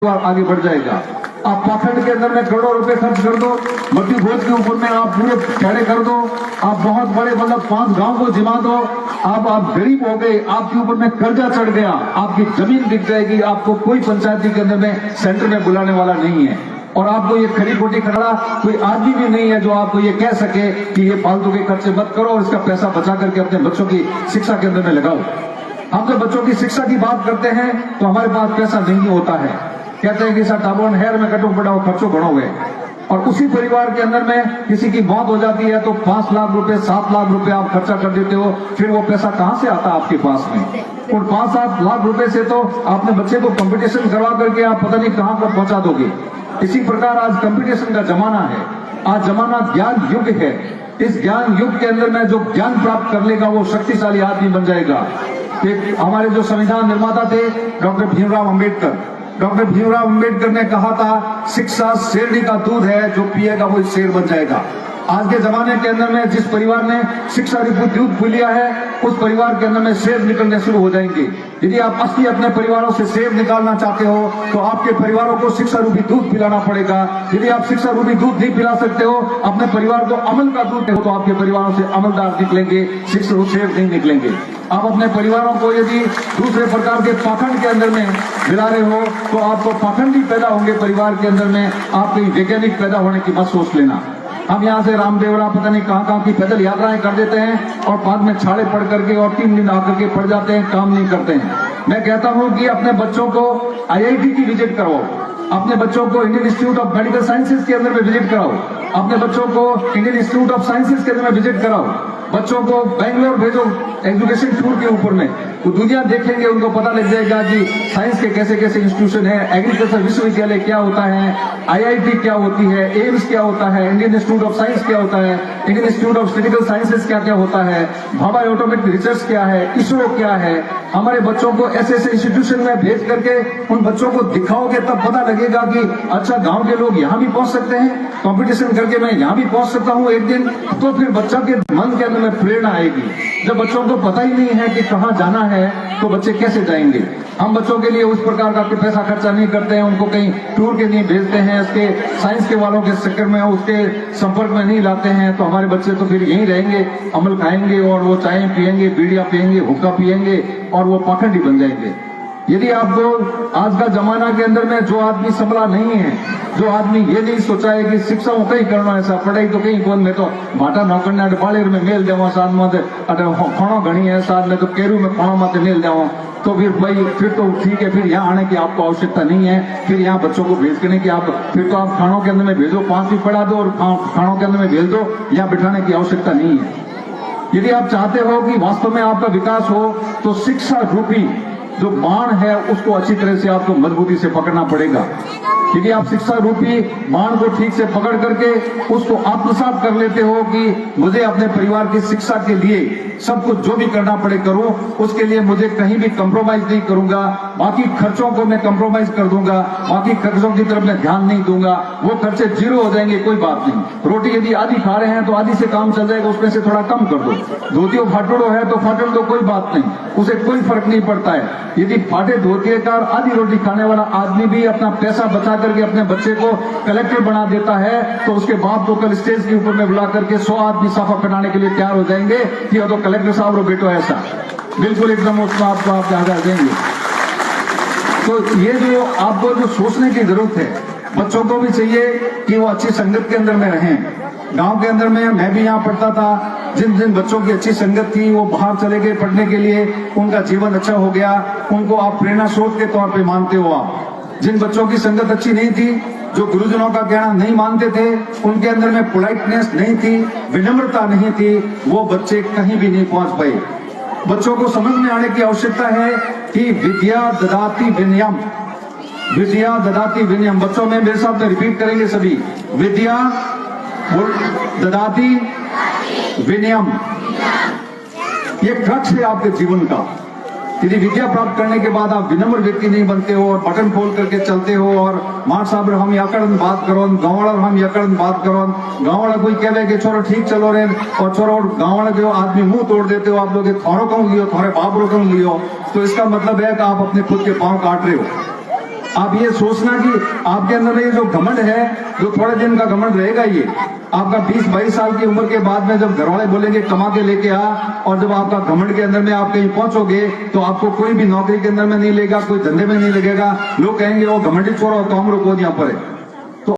आगे बढ़ जाएगा। आप पाखंड के अंदर में करोड़ों रुपए खर्च कर दो, मट्टी भोज के ऊपर में आप पूरे खड़े कर दो, आप बहुत बड़े मतलब 5 गांव को जिमा दो, आप गरीब हो गए, आपके ऊपर में कर्जा चढ़ गया, आपकी जमीन बिक जाएगी, आपको कोई पंचायती के अंदर में सेंटर में बुलाने वाला नहीं है। और आपको ये खड़ी खोटी खड़ा कोई आदमी भी नहीं है जो आपको ये कह सके कि ये फालतू के खर्चे मत करो और इसका पैसा बचा करके अपने बच्चों की शिक्षा के अंदर में लगाओ। हम जब बच्चों की शिक्षा की बात करते हैं तो हमारे पास पैसा नहीं होता है, कहते हैं कि सर टाबोन हेर में कटो पड़ाओ खर्चो बढ़ो गए। और उसी परिवार के अंदर में किसी की मौत हो जाती है तो 5 लाख रुपए 7 लाख रुपए आप खर्चा कर देते हो, फिर वो पैसा कहां से आता आपके पास में? और 5-7 लाख रुपए से तो आपने बच्चे को कंपटीशन करवा करके आप पता नहीं कहां पर पहुंचा दोगे। इसी प्रकार आज कंपटीशन का जमाना है, आज जमाना ज्ञान युग है। इस ज्ञान युग के अंदर में जो ज्ञान प्राप्त कर लेगा वो शक्तिशाली आदमी बन जाएगा। हमारे जो संविधान निर्माता थे डॉक्टर भीमराव अंबेडकर ने कहा था शिक्षा शेरनी का दूध है, जो पिएगा वो शेर बन जाएगा। आज के जमाने के अंदर में जिस परिवार ने शिक्षा रूपी दूध पी लिया है उस परिवार के अंदर में शेर निकलने शुरू हो जाएंगे। यदि आप असली अपने परिवारों से शेर निकालना चाहते हो तो आपके परिवारों को शिक्षा रूपी दूध पिलाना पड़ेगा। यदि आप शिक्षा रूपी दूध नहीं पिला सकते हो, अपने परिवार को अमल का दूध हो, तो आपके परिवारों से अमलदार निकलेंगे, शिक्षा शेर नहीं निकलेंगे। आप अपने परिवारों को यदि दूसरे प्रकार के पाखंड के अंदर में मिला रहे हो तो आपको पाखंडी पैदा होंगे परिवार के अंदर में, आप कहीं वैज्ञानिक पैदा होने की मत सोच लेना। हम यहाँ से रामदेवरा पता नहीं कहाँ की पैदल यात्राएं कर देते हैं और बाद में छाड़े पड़ करके और 3 दिन आकर के पड़ जाते हैं, काम नहीं करते हैं। मैं कहता हूँ कि अपने बच्चों को IIT की विजिट कराओ, अपने बच्चों को Indian institute of medical sciences के अंदर में विजिट कराओ, अपने बच्चों को इंडियन इंस्टीट्यूट ऑफ साइंसेज के अंदर में विजिट कराओ, बच्चों को बेंगलोर भेजो एजुकेशन टूर के ऊपर में, तो दुनिया देखेंगे, उनको पता लग जाएगा कि साइंस के कैसे कैसे इंस्टीट्यूशन है, एग्रीकल्चर विश्वविद्यालय क्या होता है, IIT क्या होती है, एम्स क्या होता है, इंडियन इंस्टीट्यूट ऑफ साइंस क्या होता है, Indian institute of medical sciences क्या क्या होता है, भाभा एटॉमिक रिसर्च क्या है, इसरो क्या है। हमारे बच्चों को ऐसे ऐसे इंस्टीट्यूशन में भेज करके उन बच्चों को दिखाओगे तब पता लगेगा कि अच्छा गांव के लोग यहाँ भी पहुंच सकते हैं, कंपटीशन करके मैं यहाँ भी पहुंच सकता हूँ एक दिन। तो फिर बच्चा के मन के अंदर में प्रेरणा आएगी। जब बच्चों को पता ही नहीं है कि कहाँ जाना है तो बच्चे कैसे जाएंगे? हम बच्चों के लिए उस प्रकार का पैसा खर्चा नहीं करते हैं, उनको कहीं टूर के लिए भेजते हैं, उसके साइंस के वालों के चक्कर में उसके संपर्क में नहीं लाते हैं, तो हमारे बच्चे तो फिर यहीं रहेंगे, अमल खाएंगे और वो चाय पियेंगे, बीड़िया पियेंगे, हुक्का पियेंगे और वो पाखंडी बन जाएंगे। यदि आपको आज का जमाना के अंदर में जो आदमी संभला नहीं है, जो आदमी ये नहीं सोचा है कि शिक्षा वो कहीं करना ऐसा पढ़ाई तो कहीं कौन, मैं तो भाटा नौकरने बाड़ेर में मेल देवा साथ में खाणो घनी है, साथ में तो केरू में खाणों में मेल देवा, तो फिर भाई फिर तो ठीक है, फिर यहाँ आने की आपको आवश्यकता नहीं है। फिर यहाँ बच्चों को भेज करने की आप फिर तो आप खानों के अंदर में भेजो, 5वीं पढ़ा दो और खानों के अंदर में भेज दो, यहाँ बिठाने की आवश्यकता नहीं है। यदि आप चाहते हो कि वास्तव में आपका विकास हो तो शिक्षा रूपी जो बाण है उसको अच्छी तरह से आपको मजबूती से पकड़ना पड़ेगा। यदि आप शिक्षा रूपी बाण को ठीक से पकड़ करके उसको आत्मसात कर लेते हो कि मुझे अपने परिवार की शिक्षा के लिए सब कुछ जो भी करना पड़े करूं, उसके लिए मुझे कहीं भी कंप्रोमाइज नहीं करूंगा, बाकी खर्चों को मैं कंप्रोमाइज कर दूंगा, बाकी खर्चों की तरफ मैं ध्यान नहीं दूंगा, वो खर्चे 0 हो जाएंगे, कोई बात नहीं। रोटी यदि आधी खा रहे हैं तो आधी से काम चल जाएगा, उसमें से थोड़ा कम कर दो। धोतियों फाटड़ो है तो फाटड़ दो, कोई बात नहीं, उसे कोई फर्क नहीं पड़ता है। यदि फाटे धोतिए का आधी रोटी खाने वाला आदमी भी अपना पैसा बचा करके अपने बच्चे को कलेक्टर बना देता है तो उसके बाप को कल स्टेज के ऊपर में बुला करके 100 आदमी साफा बनाने के लिए तैयार हो जाएंगे कि तो कलेक्टर साहब रो बेटो ऐसा बिल्कुल एकदम उसको आपको आप याद आ देंगे। तो ये जो आपको जो सोचने की जरूरत है, बच्चों को भी चाहिए कि वो अच्छी संगत के अंदर में रहें। गांव के अंदर में मैं भी यहाँ पढ़ता था, जिन बच्चों की अच्छी संगत थी वो बाहर चले गए पढ़ने के लिए, उनका जीवन अच्छा हो गया, उनको आप प्रेरणा स्रोत के तौर पे मानते हो। आप जिन बच्चों की संगत अच्छी नहीं थी, जो गुरुजनों का कहना नहीं मानते थे, उनके अंदर में पोलाइटनेस नहीं थी, विनम्रता नहीं थी, वो बच्चे कहीं भी नहीं पहुंच पाए। बच्चों को समझ में आने की आवश्यकता है कि विद्या ददाति विनयम, विद्या ददाति विनयम। बच्चों में मेरे साथ में रिपीट करेंगे सभी, विद्या ददाति विनयम, ये क्रक्स है आपके जीवन का। यदि विद्या प्राप्त करने के बाद आप विनम्र व्यक्ति नहीं बनते हो और बटन खोल करके चलते हो और मार साहब हम याकड़न बात करो, गाँव वाला हम याकड़न बात करो, गाँव वाला कोई कहे कि छोरो ठीक चलो रे, और छोरो गाँव वाला जो आदमी मुंह तोड़ देते हो आप लोग, थोड़ो कम लियो, थोड़े बाप रो कम लियो, तो इसका मतलब है कि आप अपने खुद के पांव काट रहे हो। आप ये सोचना कि आपके अंदर में ये जो घमंड है, जो थोड़े दिन का घमंड रहेगा, ये आपका 20-22 साल की उम्र के बाद में जब घरवाले बोलेंगे कमा के लेके आ, और जब आपका घमंड के अंदर में आप कहीं पहुंचोगे तो आपको कोई भी नौकरी के अंदर में नहीं लेगा, कोई धंधे में नहीं लगेगा। लोग कहेंगे वो घमंडी छोरा, तो हम रुको यहाँ पर है।